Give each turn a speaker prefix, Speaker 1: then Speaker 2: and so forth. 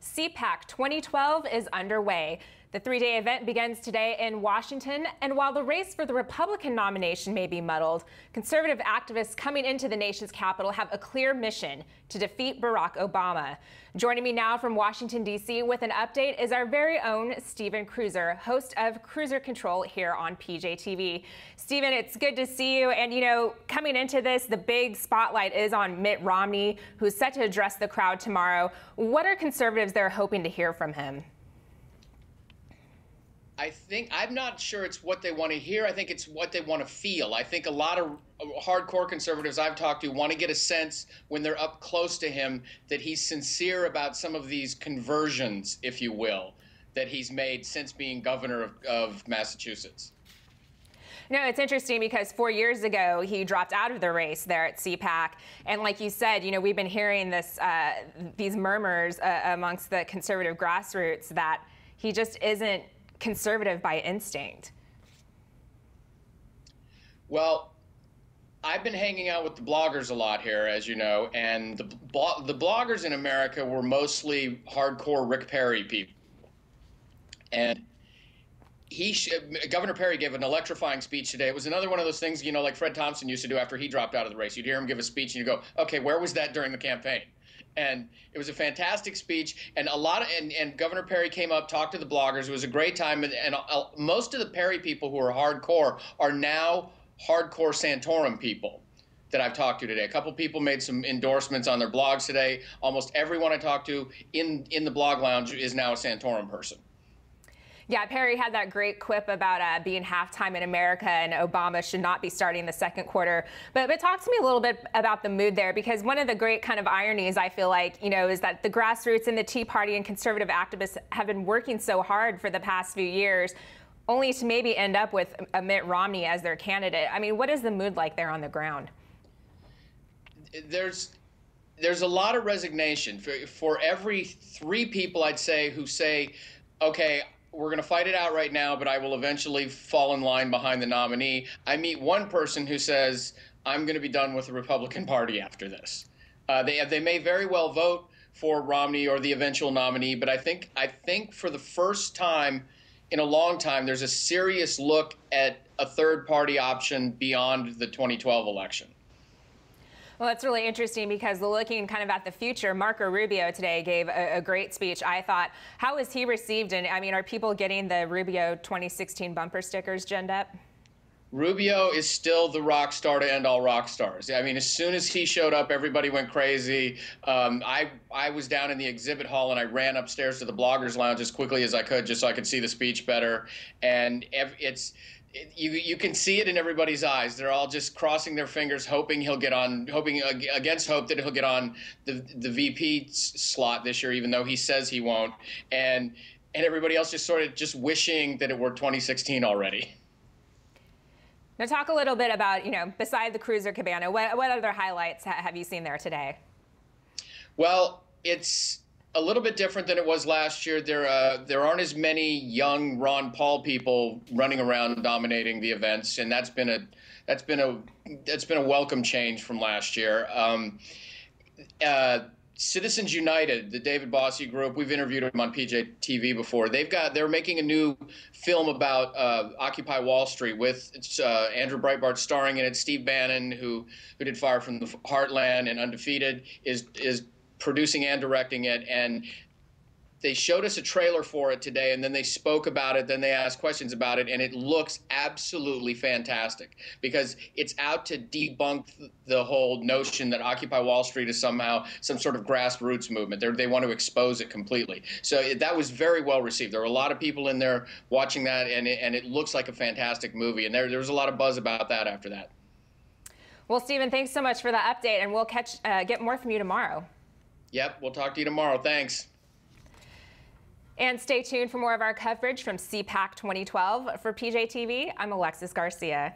Speaker 1: CPAC 2012 is underway. The three-day event begins today in Washington, and while the race for the Republican nomination may be muddled, conservative activists coming into the nation's capital have a clear mission: to defeat Barack Obama. Joining me now from Washington, D.C. with an update is our very own Stephen Kruiser, host of Kruiser Control here on PJTV. Stephen, it's good to see you. And, you know, coming into this, the big spotlight is on Mitt Romney, who's set to address the crowd tomorrow. What are conservatives there hoping to hear from him?
Speaker 2: I'm not sure it's what they want to hear. I think it's what they want to feel. I think a lot of hardcore conservatives I've talked to want to get a sense when they're up close to him that he's sincere about some of these conversions, if you will, that he's made since being governor of Massachusetts.
Speaker 1: No, it's interesting because 4 years ago, he dropped out of the race there at CPAC. And like you said, you know, we've been hearing this, these murmurs amongst the conservative grassroots that he just isn't conservative by instinct.
Speaker 2: Well, I've been hanging out with the bloggers a lot here, as you know, and the bloggers in America were mostly hardcore Rick Perry people. And Governor Perry gave an electrifying speech today. It was another one of those things, you know, like Fred Thompson used to do after he dropped out of the race. You'd hear him give a speech and you go, okay, where was that during the campaign? And it was a fantastic speech, and and Governor Perry came up, talked to the bloggers. It was a great time, and most of the Perry people who are hardcore are now hardcore Santorum people that I've talked to today. A couple people made some endorsements on their blogs today. Almost everyone I talked to in the blog lounge is now a Santorum person.
Speaker 1: Yeah, Perry had that great quip about being halftime in America and Obama should not be starting the second quarter. But talk to me a little bit about the mood there, because one of the great kind of ironies, I feel like, you know, is that the grassroots and the Tea Party and conservative activists have been working so hard for the past few years, only to maybe end up with a Mitt Romney as their candidate. I mean, what is the mood like there on the ground?
Speaker 2: There's a lot of resignation. For every 3 people, I'd say, who say, okay, we're going to fight it out right now, but I will eventually fall in line behind the nominee, I meet one person who says, I'm going to be done with the Republican Party after this. They may very well vote for Romney or the eventual nominee, but I think for the first time in a long time, there's a serious look at a third-party option beyond the 2012 election.
Speaker 1: Well, that's really interesting because looking kind of at the future, Marco Rubio today gave a great speech, I thought. How was he received? And I mean, are people getting the Rubio 2016 bumper stickers ginned up?
Speaker 2: Rubio is still the rock star to end all rock stars. I mean, as soon as he showed up, everybody went crazy. I was down in the exhibit hall and I ran upstairs to the bloggers lounge as quickly as I could just so I could see the speech better. And you can see it in everybody's eyes. They're all just crossing their fingers, hoping he'll get on, hoping against hope that he'll get on the VP slot this year, even though he says he won't. And everybody else just sort of just wishing that it were 2016 already.
Speaker 1: Now talk a little bit about, you know, beside the Kruiser Cabana, what other highlights have you seen there today?
Speaker 2: Well, it's a little bit different than it was last year. There aren't as many young Ron Paul people running around dominating the events, and that's been a welcome change from last year. Citizens United, the David Bossie group, we've interviewed them on PJTV before. They're making a new film about Occupy Wall Street with Andrew Breitbart starring in it. Steve Bannon, who did Fire from the Heartland and Undefeated, is producing and directing it, and they showed us a trailer for it today, and then they spoke about it, then they asked questions about it, and it looks absolutely fantastic because it's out to debunk the whole notion that Occupy Wall Street is somehow some sort of grassroots movement. They want to expose it completely. So that was very well received. There were a lot of people in there watching that, and it looks like a fantastic movie, and there was a lot of buzz about that after that.
Speaker 1: Well, Stephen, thanks so much for the update, and we'll get more from you tomorrow.
Speaker 2: Yep, we'll talk to you tomorrow. Thanks.
Speaker 1: And stay tuned for more of our coverage from CPAC 2012. For PJTV, I'm Alexis Garcia.